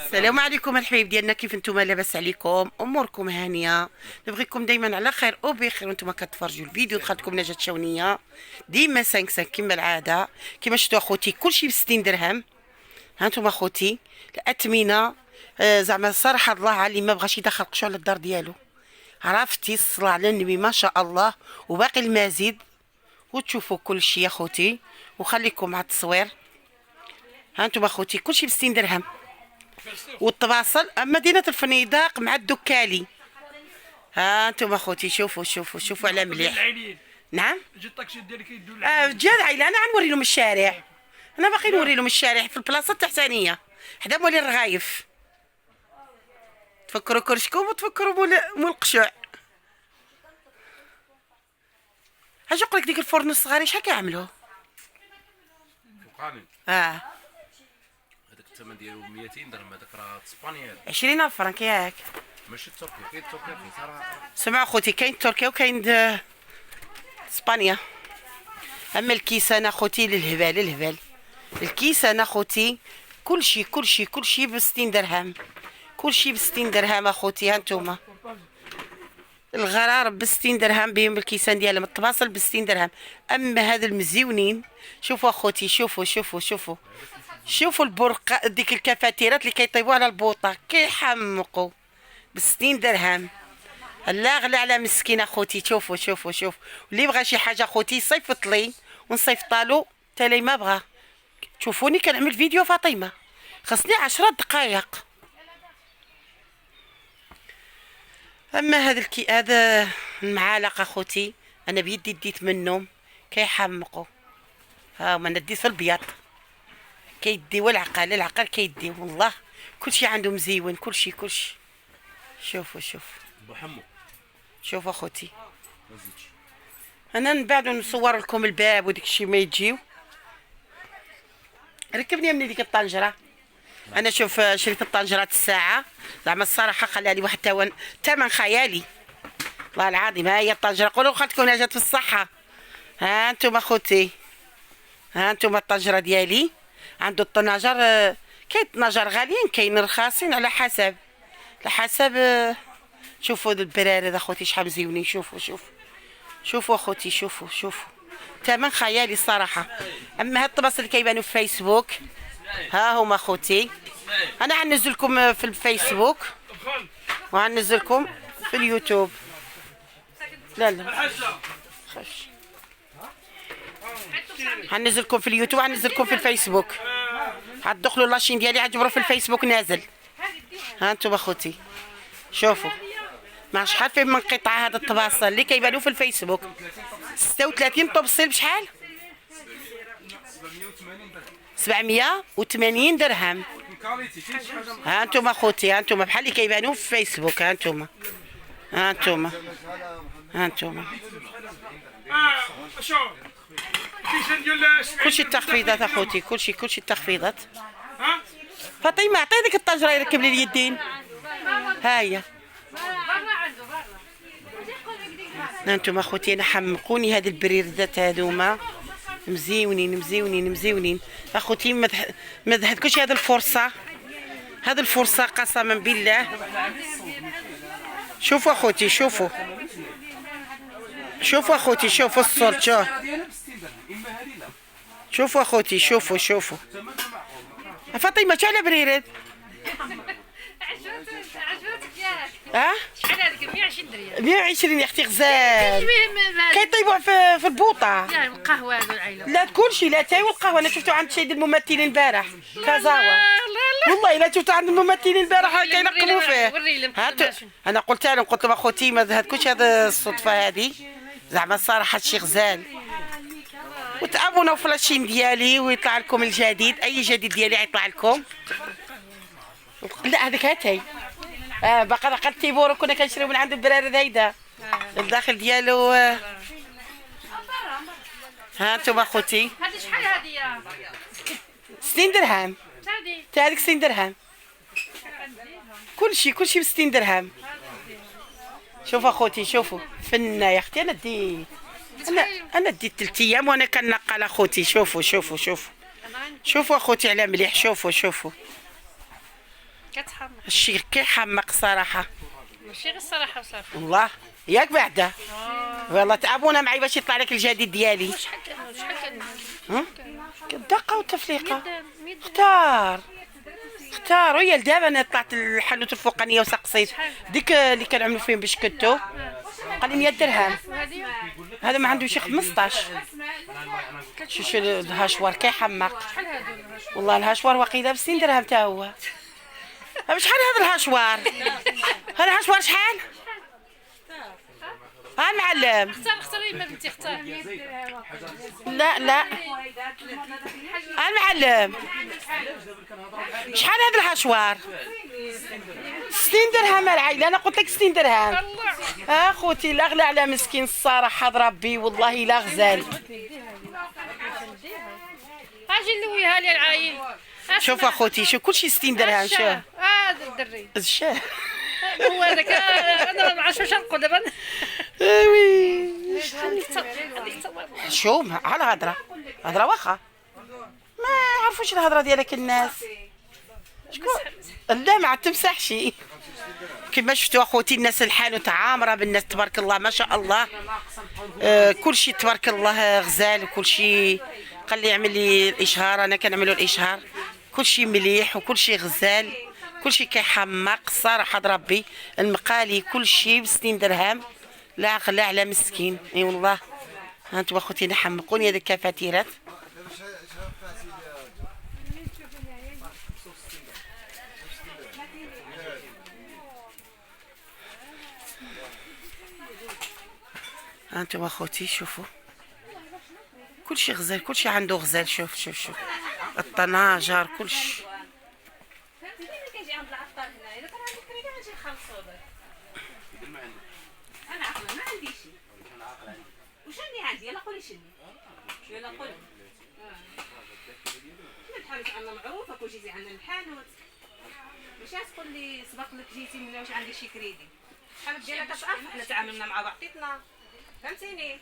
السلام عليكم الحبايب ديالنا، كيف نتوما؟ لاباس عليكم؟ اموركم هانيه؟ نبغيكم دائما على خير وبخير وانتم كتفرجوا الفيديو. دخلتكم نجاة شونيه ديما 5 كما العاده. كما شفتوا اخوتي كلشي ب 60 درهم. ها انتم اخوتي الاثمنه. زعما الصراحه الله اللي ما بغاش يدخل قشو على الدار ديالو. عرفتي الصلاه على النبي ما شاء الله، وباقي المزيد. وتشوفوا كلشي يا اخوتي، وخليكم مع التصوير. ها انتم اخوتي كلشي ب 60 درهم. والتواصل مدينة الفنيدق مع الدكالي. ها انتم اخوتي شوفوا على مليح. نعم. جا الطاكسي ديالك يدل جا العائلة. انا غنوري لهم الشارع. انا باقي نوري لهم الشارع في البلاصة التحتانية حدا مول الرغايف. تفكروا كرشكم وتفكروا مول القشوع. اش يقول لك ديك الفرن الصغاري شحال كيعملوا؟ فوقاني هذاك هذاك الثمن ديالو 200 درهم. هذاك راه اسبانيال 20 فرنك ياك. ماشي التركي. كاين التركي كاين صراحه. سمعوا اخوتي كاين تركيا وكاين اسبانيا. اما الكيسان اخوتي للهبال. الكيسان اخوتي كلشي ب 60 درهم. كلشي ب 60 درهم اخوتي. ها انتوما الغرار ب 60 درهم بهم الكيسان ديالهم. الطباصل ب 60 درهم. اما هذا المزيونين شوفوا اخوتي شوفوا البرق ديك الكفاتيرات اللي كيطيبوا على البوطه كيحمقوا ب 60 درهم. لا غلا على مسكين اخوتي. شوفوا اللي بغى شي حاجه اخوتي يصيفط لي ونصيفط له. تالي ما بغى. تشوفوني كنعمل فيديو فاطمه خاصني 10 دقائق. اما هذا المعالق اخوتي انا بيدي ديت منهم كيحمقوا. ها هما نديت في البياض كيديو العقل كيديو والله. كلشي عندهم مزيون كلشي. شوفوا بو حمو شوف اخوتي. ما زيدش. انا من بعد نصور لكم الباب وديك الشيء ما يجيو. ركبني من ديك الطنجره. انا شوف شريت الطنجرات الساعه زعما الصراحه خليها لي واحد ثمن خيالي والله العظيم. ها هي الطنجره. قولوا خالتكم جات في الصحه. ها انتم اخوتي ها انتم الطنجره ديالي. عنده الطناجر. كاين طناجر غاليين كاين رخاصين على حسب. شوفوا البرارد اخوتي شحال مزيونين. شوفوا اخوتي شوفوا ثمن خيالي الصراحه. اما هاد الطباس اللي كيبانوا في فيسبوك ها هما اخوتي. انا غنزلكم في الفيسبوك وغنزلكم في اليوتيوب. لا خش. غنزلكم في اليوتيوب غنزلكم في الفيسبوك. غتدخلوا لاشين ديالي غتجبروا في الفيسبوك نازل. ها انتم اخوتي شوفوا ما شحال فيه من قطعه. هذا الطباصل اللي كيبانوا في الفيسبوك 36 طوبسيل بشحال؟ 780 درهم. ها انتم اخوتي. ها انتم بحال اللي كيبانوا في الفيسبوك. ها انتم كلشي التخفيضات اخوتي. كلشي التخفيضات. فاطمه عطي ديك الطنجره يركب لي اليدين. ها هي. انتم اخوتي انا حمقوني هاد البريردات هذوما مزيونين اخوتي. ما ضحكوش هاد الفرصه قسما بالله. شوفوا اخوتي شوفوا اخوتي شوفوا الصوت. شوفوا اخوتي شوفوا فاطمه شحال على بريرد؟ ها؟ شحال هذيك 120 درهم؟ 120 يا اختي غزال. كيطيبوا في البوطه. لا القهوه هذو العيله. لا كلشي لا تاي والقهوه. انا شفتو عند سيد الممثلين البارح كازاوا. والله الا شفتو عند الممثلين البارح كينقبوا فيه. انا قلت لهم اخوتي ما هادكوش هذا الصدفه هذه زعما الصراحه شي غزال. وتابوناو في لاشين ديالي ويطلع لكم الجديد. اي جديد ديالي غيطلع لكم. لا هذاك هاتاي. باقا التيبور كنا كنشريو من عند البرارد هيدا الداخل ديالو. ها انتم اخوتي. هذه شحال هذه؟ 60 درهم. هذه تا هذيك 60 درهم. كلشي ب 60 درهم. شوف اخوتي شوفوا فنه يا اختي. انا ديت 3 ايام وانا كنقل اخوتي. شوفوا اخوتي على مليح. شوفوا كتحمق الشيء كيحمق صراحه ماشي غير الصراحه وصافي. والله. ياك بعدا والله تعبونا معي باش يطلع لك الجديد ديالي. شحال كان الدقه والتفليقه. ميد اختار ويا لدابا انا طلعت الحانوت الفوقانيه وسقسيت ديك اللي كنعملوا فيهم بشكتو قال لي 100 درهم. وهذه هذا ما عنده شي 15. شوف الهاشوار كيحمق شحال هادو والله. الهاشوار واقيلا ب 60 درهم تا هو. شحال هذا الهاشوار؟ هذا الهاشوار شحال؟ ها المعلم. اختار يما بنتي اختار. لا ها المعلم. شحال هذا الهاشوار؟ 60 درهم العائله. انا قلت لك 60 درهم. الله اخوتي لا غلا على مسكين الصراحه ضربي والله لا غزال. اجي نلويها لي العايل. شوف اخوتي شوف كلشي 60 درهم. شوف هذا الدري الشاه. هو هذاك. انا ما عرفتش واش نقول دابا. وي هذيك شو على هضره واخا ما عرفوش الهضره ديالك الناس. شكون لا ما تمسحش. كما شفتوا اخوتي الناس الحانوت عامره بالناس تبارك الله ما شاء الله. كل شيء تبارك الله غزال وكل شيء. قال لي اعمل لي الاشهار انا كنعملوا الاشهار. كل شيء مليح وكل شيء غزال كل شيء كيحمق صراحه ربي. المقالي كل شيء ب 60 درهم لا غلا على مسكين. اي والله. هانتوما اخوتي نحمقوني هذيك الكفاتيرات. هانتوما اخوتي شوفوا كلشي غزال كلشي عنده غزال. شوف الطناجر كلشي. كيجي عند العطار هنا اذا كان عندك كريدي غنجي نخلصو داك. انا عقله ما عنديش شي. واش عندي يلا قولي شني. يلا قولي. الحانوت عندنا معروفه كل جيتي عندنا الحانوت. ماشي تقول لي سبق لك جيتي من واش عندي شي كريدي. الحانوت ديالك كتعرف حنا تعاملنا مع بعضياتنا. فهمتيني.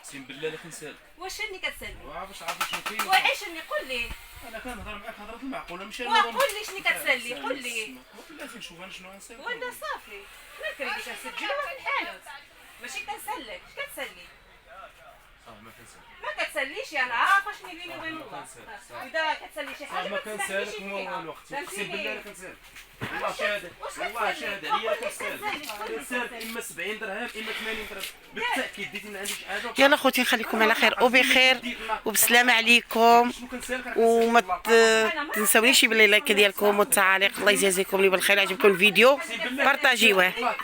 اقسم بالله لا كنسال. واش شني كتسالني؟ باش عارف شنو كاين. وعيش شني قول لي. انا كنهضر معاك هضره المعقوله ماشي وقول لي شني كتسالي قول لي. لازم نشوف انا شنو غنسال. ولا صافي ما الكريدي كنسجلوها في الحانوت ماشي كنسلك اش كتسلي ما كنسال. ما كتسليش انا عارفه شنو بيني وبين الله اذا كتسلي شي حاجه ما كنسالك مو الوقت. اقسم بالله لا كنسال. والله شاهد والله شاهد عليا كنسال. كنسال اما 70 درهم اما 80 درهم بالتاكيد ديتي ما عنديش حاجه. يلا خوتي نخليكم على خير وبخير وبسلامه عليكم. وما تنسونيش باللايك ديالكم والتعاليق. الله يجازيكم لي بالخير. عجبكم الفيديو بارطاجيوه.